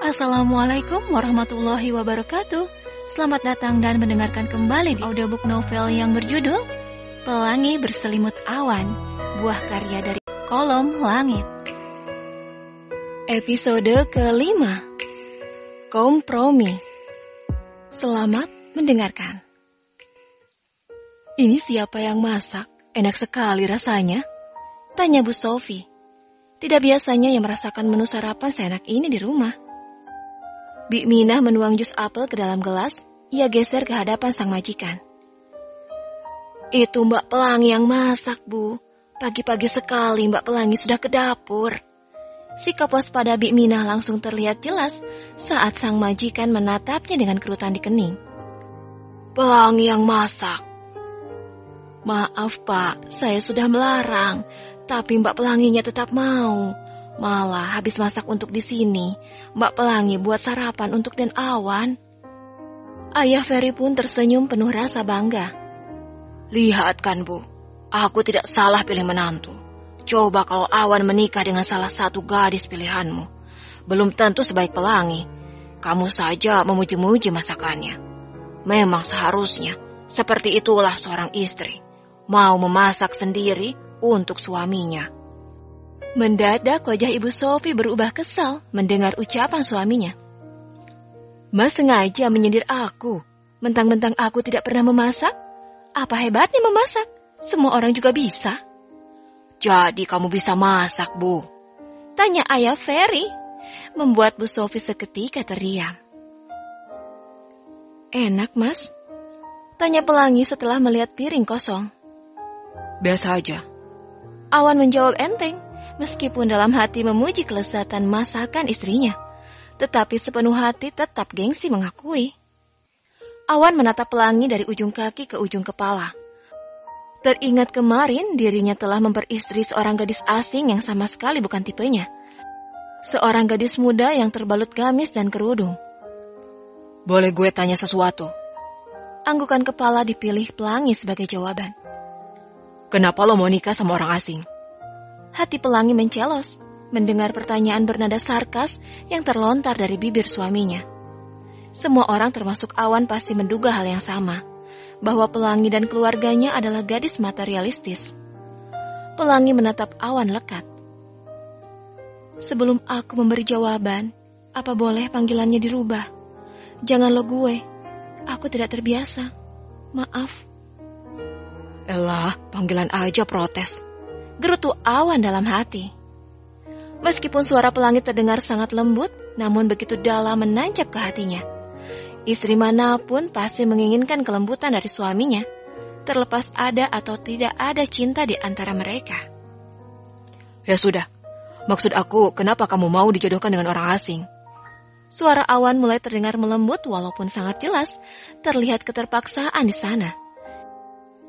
Assalamualaikum warahmatullahi wabarakatuh. Selamat datang dan mendengarkan kembali di audiobook novel yang berjudul Pelangi Berselimut Awan, buah karya dari Kolom Langit. Episode kelima, Kompromi. Selamat mendengarkan. Ini siapa yang masak? Enak sekali rasanya, tanya Bu Sofi. Tidak biasanya yang merasakan menu sarapan seenak ini di rumah. Bik Minah menuang jus apel ke dalam gelas, ia geser ke hadapan sang majikan. Itu Mbak Pelangi yang masak, Bu. Pagi-pagi sekali Mbak Pelangi sudah ke dapur. Sikap waspada Bik Minah langsung terlihat jelas saat sang majikan menatapnya dengan kerutan di kening. Pelangi yang masak. Maaf Pak, saya sudah melarang, tapi Mbak Pelanginya tetap mau. Malah habis masak untuk di sini, Mbak Pelangi buat sarapan untuk Den Awan. Ayah Ferry pun tersenyum penuh rasa bangga. Lihat kan Bu, aku tidak salah pilih menantu. Coba kalau Awan menikah dengan salah satu gadis pilihanmu. Belum tentu sebaik Pelangi. Kamu saja memuji-muji masakannya. Memang seharusnya seperti itulah seorang istri. Mau memasak sendiri untuk suaminya. Mendadak wajah Ibu Sofi berubah kesal mendengar ucapan suaminya. Mas sengaja menyindir aku, mentang-mentang aku tidak pernah memasak? Apa hebatnya memasak? Semua orang juga bisa. Jadi kamu bisa masak, Bu? Tanya Ayah Ferry, membuat Bu Sofi seketika terdiam. Enak, Mas? Tanya Pelangi setelah melihat piring kosong. Biasa aja. Awan menjawab enteng. Meskipun dalam hati memuji kelezatan masakan istrinya, tetapi sepenuh hati tetap gengsi mengakui. Awan menatap Pelangi dari ujung kaki ke ujung kepala. Teringat kemarin dirinya telah memperistri seorang gadis asing yang sama sekali bukan tipenya. Seorang gadis muda yang terbalut gamis dan kerudung. Boleh gue tanya sesuatu? Anggukan kepala dipilih Pelangi sebagai jawaban. Kenapa lo mau nikah sama orang asing? Hati Pelangi mencelos mendengar pertanyaan bernada sarkas yang terlontar dari bibir suaminya. Semua orang termasuk Awan pasti menduga hal yang sama, bahwa Pelangi dan keluarganya adalah gadis materialistis. Pelangi menatap Awan lekat. Sebelum aku memberi jawaban, apa boleh panggilannya dirubah? Jangan lo gue, aku tidak terbiasa. Maaf. Elah, panggilan aja protes. Gerutu Awan dalam hati. Meskipun suara Pelangi terdengar sangat lembut, namun begitu dalam menancap ke hatinya. Istri manapun pasti menginginkan kelembutan dari suaminya, terlepas ada atau tidak ada cinta di antara mereka. Ya sudah, maksud aku kenapa kamu mau dijodohkan dengan orang asing? Suara Awan mulai terdengar melembut walaupun sangat jelas, terlihat keterpaksaan di sana.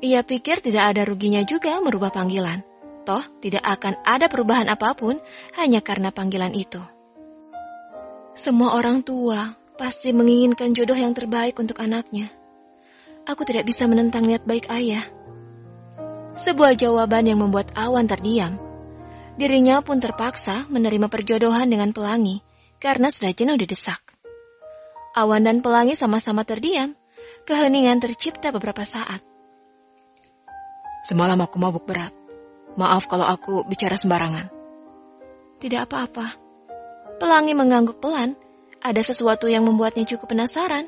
Ia pikir tidak ada ruginya juga merubah panggilan. Toh tidak akan ada perubahan apapun hanya karena panggilan itu. Semua orang tua pasti menginginkan jodoh yang terbaik untuk anaknya. Aku tidak bisa menentang niat baik ayah. Sebuah jawaban yang membuat Awan terdiam. Dirinya pun terpaksa menerima perjodohan dengan Pelangi karena sudah jenuh didesak. Awan dan Pelangi sama-sama terdiam. Keheningan tercipta beberapa saat. Semalam aku mabuk berat. Maaf kalau aku bicara sembarangan. Tidak apa-apa. Pelangi mengangguk pelan. Ada sesuatu yang membuatnya cukup penasaran.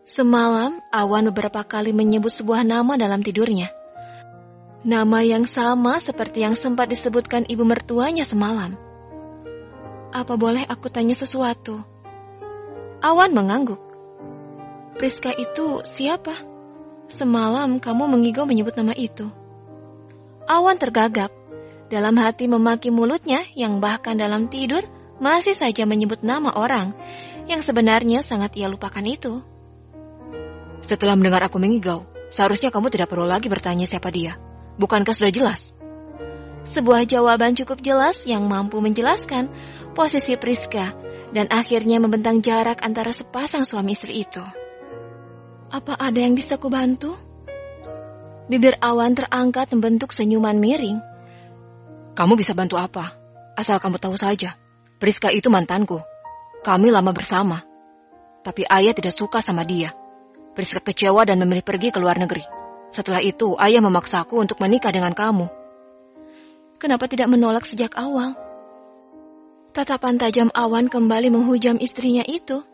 Semalam, Awan beberapa kali menyebut sebuah nama dalam tidurnya. Nama yang sama seperti yang sempat disebutkan ibu mertuanya semalam. Apa boleh aku tanya sesuatu? Awan mengangguk. Priska itu siapa? Semalam kamu mengigau menyebut nama itu. Awan tergagap, dalam hati memaki mulutnya yang bahkan dalam tidur masih saja menyebut nama orang yang sebenarnya sangat ia lupakan itu. Setelah mendengar aku mengigau, seharusnya kamu tidak perlu lagi bertanya siapa dia. Bukankah sudah jelas? Sebuah jawaban cukup jelas yang mampu menjelaskan posisi Priska dan akhirnya membentang jarak antara sepasang suami istri itu. Apa ada yang bisa kubantu? Bibir Awan terangkat membentuk senyuman miring. Kamu bisa bantu apa? Asal kamu tahu saja, Priska itu mantanku. Kami lama bersama, tapi ayah tidak suka sama dia. Priska kecewa dan memilih pergi ke luar negeri. Setelah itu, ayah memaksaku untuk menikah dengan kamu. Kenapa tidak menolak sejak awal? Tatapan tajam Awan kembali menghujam istrinya itu.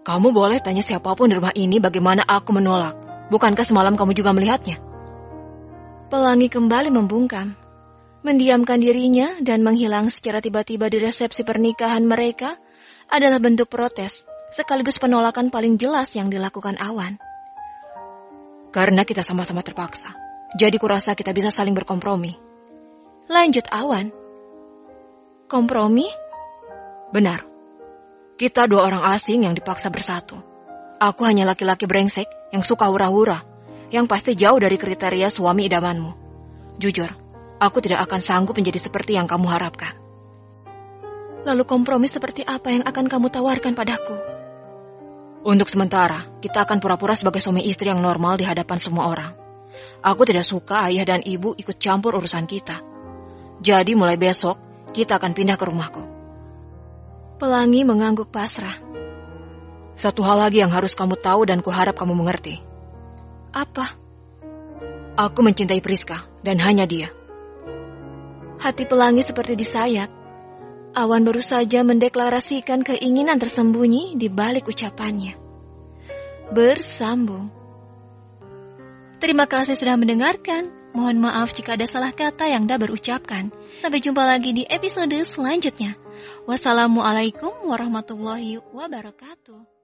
Kamu boleh tanya siapapun di rumah ini bagaimana aku menolak. Bukankah semalam kamu juga melihatnya? Pelangi kembali membungkam, mendiamkan dirinya dan menghilang secara tiba-tiba di resepsi pernikahan mereka adalah bentuk protes, sekaligus penolakan paling jelas yang dilakukan Awan. Karena kita sama-sama terpaksa, jadi kurasa kita bisa saling berkompromi. Lanjut Awan. Kompromi? Benar. Kita dua orang asing yang dipaksa bersatu. Aku hanya laki-laki brengsek yang suka hura-hura, yang pasti jauh dari kriteria suami idamanmu. Jujur, aku tidak akan sanggup menjadi seperti yang kamu harapkan. Lalu kompromi seperti apa yang akan kamu tawarkan padaku? Untuk sementara, kita akan pura-pura sebagai suami istri yang normal di hadapan semua orang. Aku tidak suka ayah dan ibu ikut campur urusan kita. Jadi mulai besok, kita akan pindah ke rumahku. Pelangi mengangguk pasrah. Satu hal lagi yang harus kamu tahu dan kuharap kamu mengerti. Apa? Aku mencintai Priska dan hanya dia. Hati Pelangi seperti disayat. Awan baru saja mendeklarasikan keinginan tersembunyi di balik ucapannya. Bersambung. Terima kasih sudah mendengarkan. Mohon maaf jika ada salah kata yang dah berucapkan. Sampai jumpa lagi di episode selanjutnya. Wassalamualaikum warahmatullahi wabarakatuh.